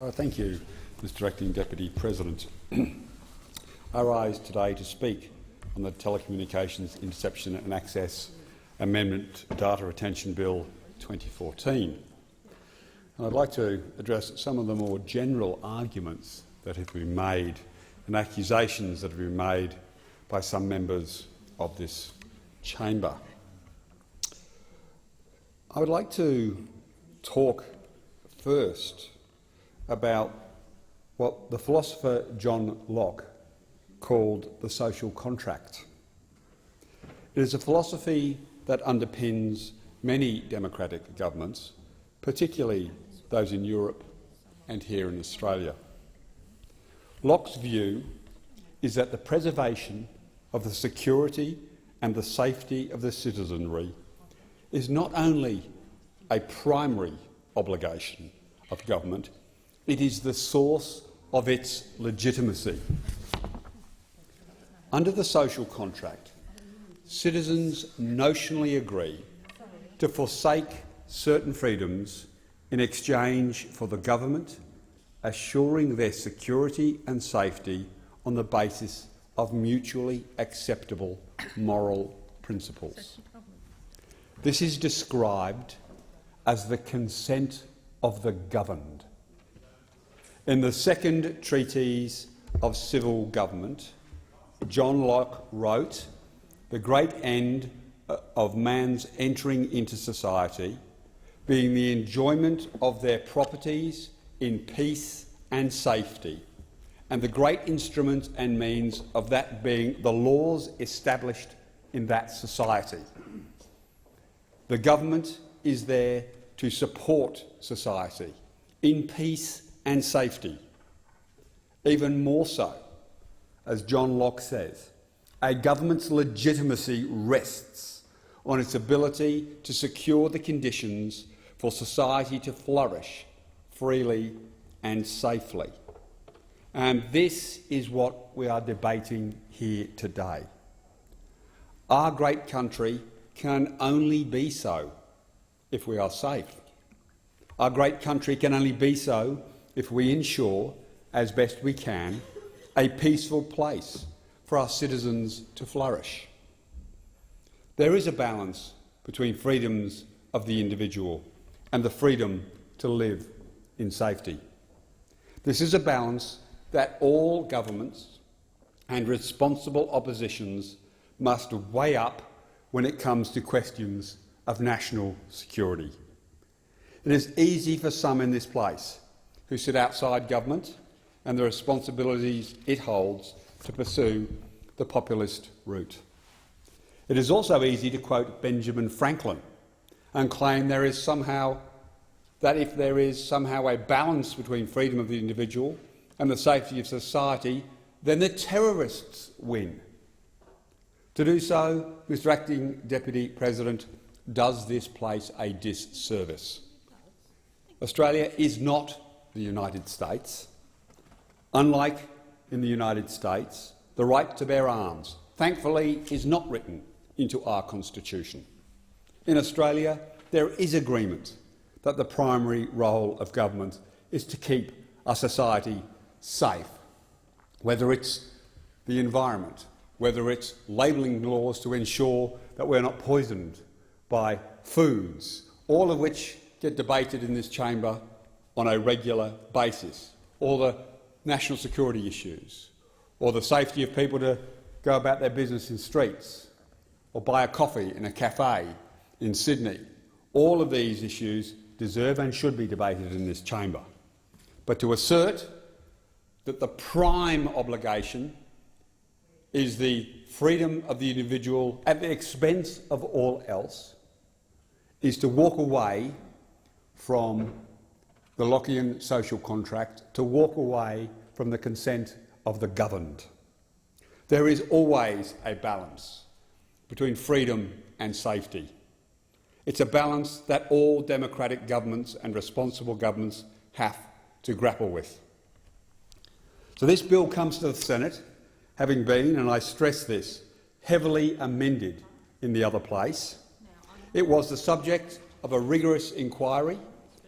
Thank you, Mr Acting Deputy President. I rise today to speak on the Telecommunications Interception and Access Amendment Data Retention Bill 2014. And I'd like to address some of the more general arguments that have been made and accusations that have been made by some members of this chamber. I would like to talk first about what the philosopher John Locke called the social contract. It is a philosophy that underpins many democratic governments, particularly those in Europe and here in Australia. Locke's view is that the preservation of the security and the safety of the citizenry is not only a primary obligation of government, it is the source of its legitimacy. Under the social contract, citizens notionally agree to forsake certain freedoms in exchange for the government assuring their security and safety on the basis of mutually acceptable moral principles. This is described as the consent of the governed. In the Second Treatise of Civil Government, John Locke wrote, "The great end of man's entering into society being the enjoyment of their properties in peace and safety, and the great instrument and means of that being the laws established in that society." The government is there to support society in peace and safety. Even more so, as John Locke says, a government's legitimacy rests on its ability to secure the conditions for society to flourish freely and safely. And this is what we are debating here today. Our great country can only be so if we are safe. Our great country can only be so if we ensure, as best we can, a peaceful place for our citizens to flourish. There is a balance between freedoms of the individual and the freedom to live in safety. This is a balance that all governments and responsible oppositions must weigh up when it comes to questions of national security. It is easy for some in this place who sit outside government and the responsibilities it holds to pursue the populist route. It is also easy to quote Benjamin Franklin and claim if there is somehow a balance between freedom of the individual and the safety of society, then the terrorists win. To do so, Mr Acting Deputy President, does this place a disservice. Australia is not the United States. Unlike in the United States, the right to bear arms, thankfully, is not written into our Constitution. In Australia, there is agreement that the primary role of government is to keep our society safe, whether it's the environment, whether it's labelling laws to ensure that we're not poisoned by foods, all of which get debated in this chamber on a regular basis, or the national security issues, or the safety of people to go about their business in streets, or buy a coffee in a cafe in Sydney. All of these issues deserve and should be debated in this chamber. But to assert that the prime obligation is the freedom of the individual at the expense of all else is to walk away from the Lockean social contract, to walk away from the consent of the governed. There is always a balance between freedom and safety. It's a balance that all democratic governments and responsible governments have to grapple with. So this bill comes to the Senate, having been, and I stress this, heavily amended in the other place. It was the subject of a rigorous inquiry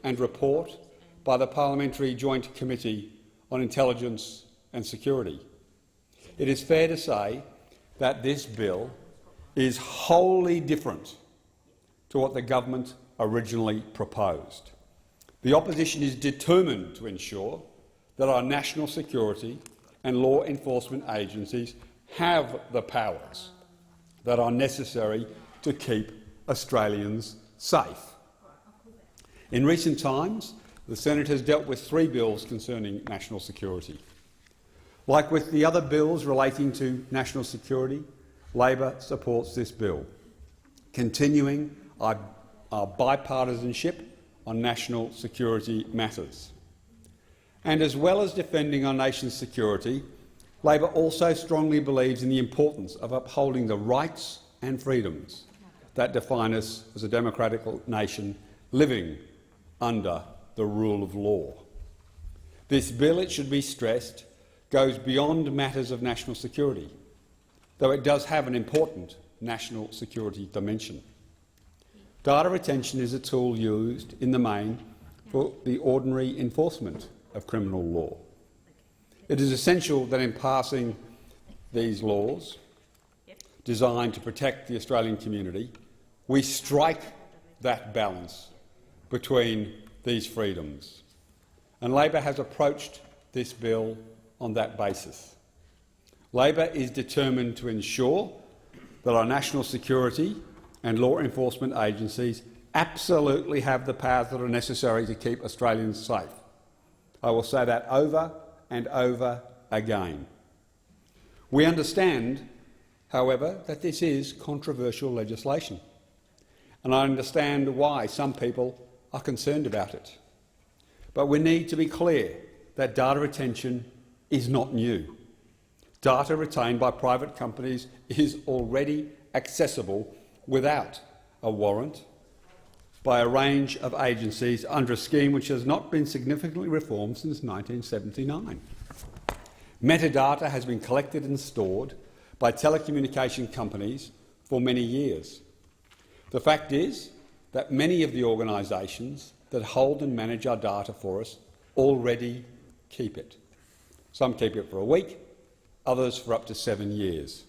and report by the Parliamentary Joint Committee on Intelligence and Security. It is fair to say that this bill is wholly different to what the government originally proposed. The opposition is determined to ensure that our national security and law enforcement agencies have the powers that are necessary to keep Australians safe. In recent times, the Senate has dealt with 3 bills concerning national security. Like with the other bills relating to national security, Labor supports this bill, continuing our bipartisanship on national security matters. And as well as defending our nation's security, Labor also strongly believes in the importance of upholding the rights and freedoms that define us as a democratic nation living under the rule of law. This bill, it should be stressed, goes beyond matters of national security, though it does have an important national security dimension. Data retention is a tool used in the main for the ordinary enforcement of criminal law. It is essential that in passing these laws designed to protect the Australian community, we strike that balance between these freedoms. And Labor has approached this bill on that basis. Labor is determined to ensure that our national security and law enforcement agencies absolutely have the powers that are necessary to keep Australians safe. I will say that over and over again. We understand, however, that this is controversial legislation, and I understand why some people are concerned about it. But we need to be clear that data retention is not new. Data retained by private companies is already accessible without a warrant by a range of agencies under a scheme which has not been significantly reformed since 1979. Metadata has been collected and stored by telecommunication companies for many years. The fact is that many of the organisations that hold and manage our data for us already keep it. Some keep it for a week, others for up to 7 years.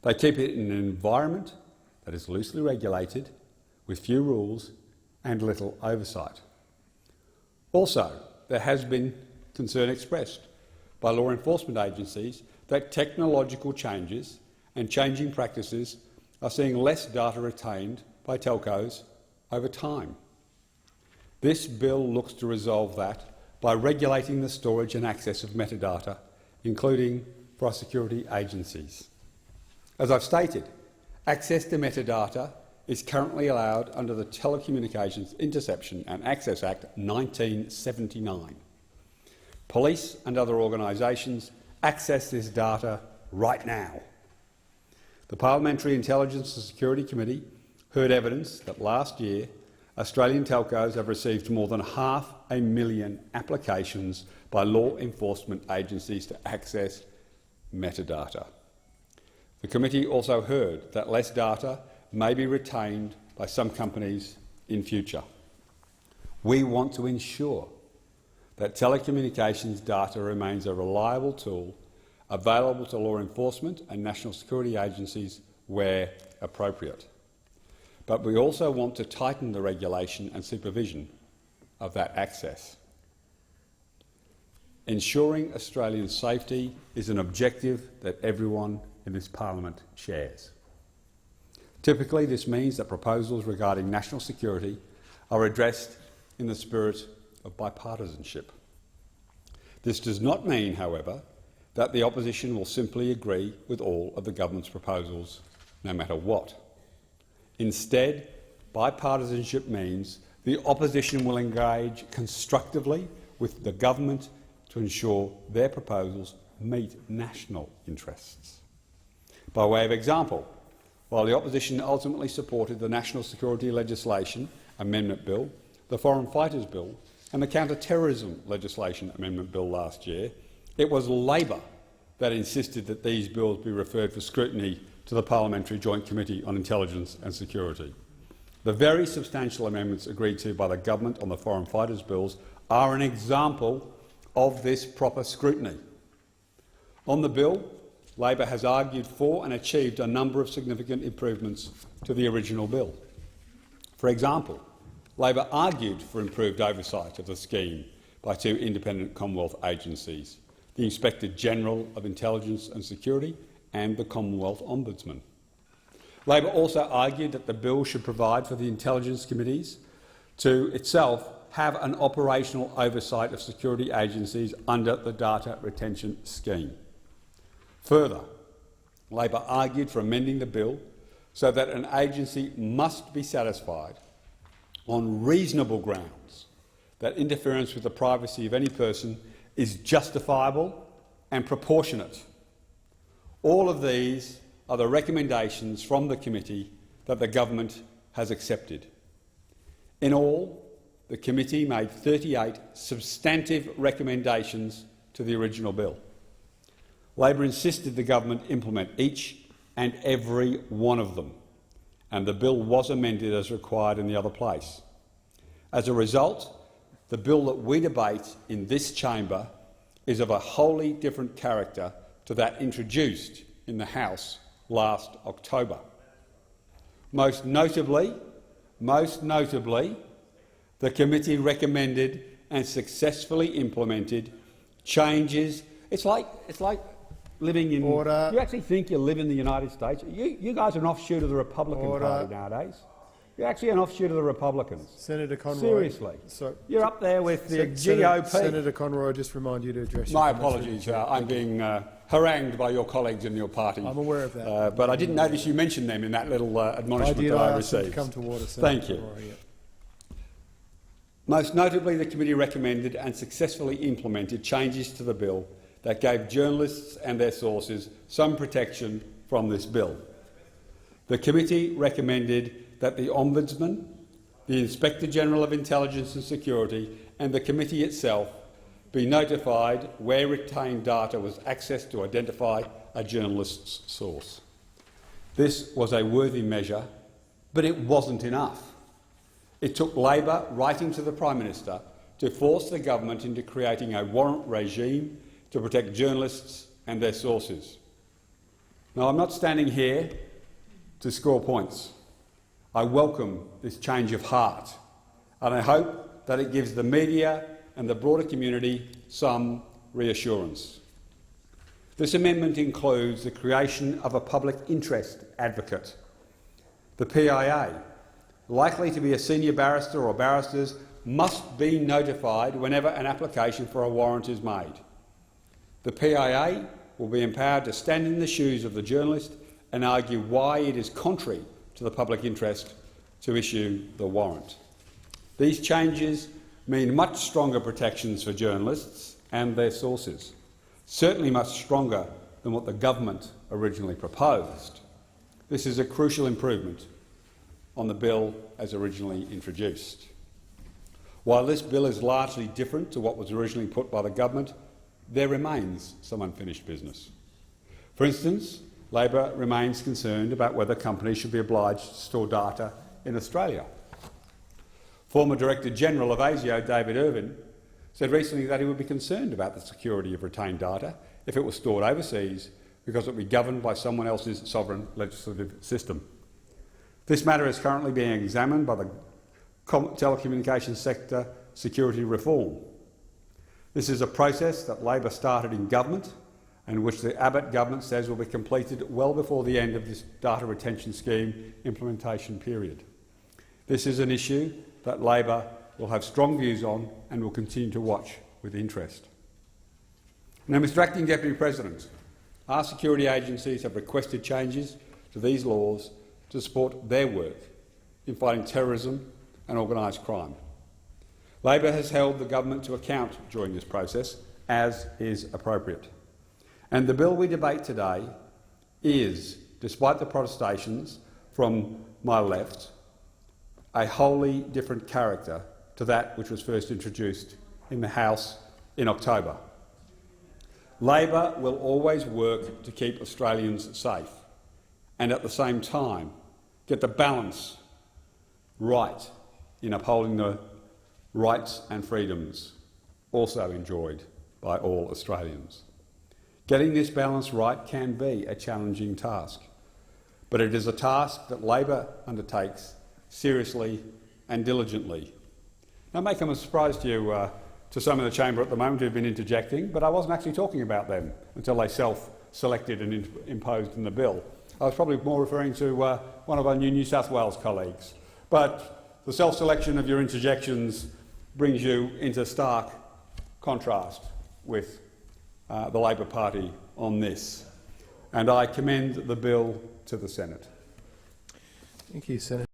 They keep it in an environment that is loosely regulated, with few rules and little oversight. Also, there has been concern expressed by law enforcement agencies that technological changes and changing practices are seeing less data retained by telcos over time. This bill looks to resolve that by regulating the storage and access of metadata, including for our security agencies. As I've stated, access to metadata is currently allowed under the Telecommunications Interception and Access Act 1979. Police and other organisations access this data right now. The Parliamentary Intelligence and Security Committee heard evidence that last year Australian telcos have received more than 500,000 applications by law enforcement agencies to access metadata. The committee also heard that less data may be retained by some companies in future. We want to ensure that telecommunications data remains a reliable tool available to law enforcement and national security agencies where appropriate. But we also want to tighten the regulation and supervision of that access. Ensuring Australian safety is an objective that everyone in this parliament shares. Typically, this means that proposals regarding national security are addressed in the spirit of bipartisanship. This does not mean, however, that the opposition will simply agree with all of the government's proposals, no matter what. Instead, bipartisanship means the opposition will engage constructively with the government to ensure their proposals meet national interests. By way of example, while the opposition ultimately supported the National Security Legislation Amendment Bill, the Foreign Fighters Bill and the Counter-Terrorism Legislation Amendment Bill last year, it was Labor that insisted that these bills be referred for scrutiny to the Parliamentary Joint Committee on Intelligence and Security. The very substantial amendments agreed to by the government on the foreign fighters bills are an example of this proper scrutiny. On the bill, Labor has argued for and achieved a number of significant improvements to the original bill. For example, Labor argued for improved oversight of the scheme by two independent Commonwealth agencies, the Inspector-General of Intelligence and Security and the Commonwealth Ombudsman. Labor also argued that the bill should provide for the Intelligence Committees to itself have an operational oversight of security agencies under the data retention scheme. Further, Labor argued for amending the bill so that an agency must be satisfied on reasonable grounds that interference with the privacy of any person is justifiable and proportionate. All of these are the recommendations from the committee that the government has accepted. In all, the committee made 38 substantive recommendations to the original bill. Labor insisted the government implement each and every one of them, and the bill was amended as required in the other place. As a result, the bill that we debate in this chamber is of a wholly different character to that introduced in the House last October. Most notably, the committee recommended and successfully implemented changes. It's like living in. Order. You actually think you live in the United States? You guys are an offshoot of the Republican Party nowadays. You're actually an offshoot of the Republicans. Senator Conroy. Seriously. You're up there with the GOP. Senator Conroy, I just remind you to address My apologies. I'm being harangued by your colleagues in your party. I'm aware of that. But I didn't notice you mentioned them in that little admonishment that I received. To come to order, Thank you. Conroy, yeah. Most notably, the committee recommended and successfully implemented changes to the bill that gave journalists and their sources some protection from this bill. The committee recommended that the Ombudsman, the Inspector-General of Intelligence and Security and the committee itself be notified where retained data was accessed to identify a journalist's source. This was a worthy measure, but it wasn't enough. It took Labor writing to the Prime Minister to force the government into creating a warrant regime to protect journalists and their sources. Now, I'm not standing here to score points. I welcome this change of heart, and I hope that it gives the media and the broader community some reassurance. This amendment includes the creation of a public interest advocate. The PIA, likely to be a senior barrister or barristers, must be notified whenever an application for a warrant is made. The PIA will be empowered to stand in the shoes of the journalist and argue why it is contrary to the public interest to issue the warrant. These changes mean much stronger protections for journalists and their sources, certainly much stronger than what the government originally proposed. This is a crucial improvement on the bill as originally introduced. While this bill is largely different to what was originally put by the government, there remains some unfinished business. For instance, Labor remains concerned about whether companies should be obliged to store data in Australia. Former Director-General of ASIO, David Irvin, said recently that he would be concerned about the security of retained data if it was stored overseas because it would be governed by someone else's sovereign legislative system. This matter is currently being examined by the telecommunications sector security reform. This is a process that Labor started in government and which the Abbott government says will be completed well before the end of this data retention scheme implementation period. This is an issue that Labor will have strong views on and will continue to watch with interest. Now, Mr Acting Deputy President, our security agencies have requested changes to these laws to support their work in fighting terrorism and organised crime. Labor has held the government to account during this process, as is appropriate. And the bill we debate today is, despite the protestations from my left, a wholly different character to that which was first introduced in the House in October. Labor will always work to keep Australians safe and at the same time get the balance right in upholding the rights and freedoms also enjoyed by all Australians. Getting this balance right can be a challenging task, but it is a task that Labor undertakes seriously and diligently. Now, may come as a surprise to you, to some in the chamber at the moment who've been interjecting, but I wasn't actually talking about them until they self-selected and imposed in the bill. I was probably more referring to one of our New South Wales colleagues. But the self-selection of your interjections brings you into stark contrast with the Labor Party on this. And I commend the bill to the Senate. Thank you, Senator.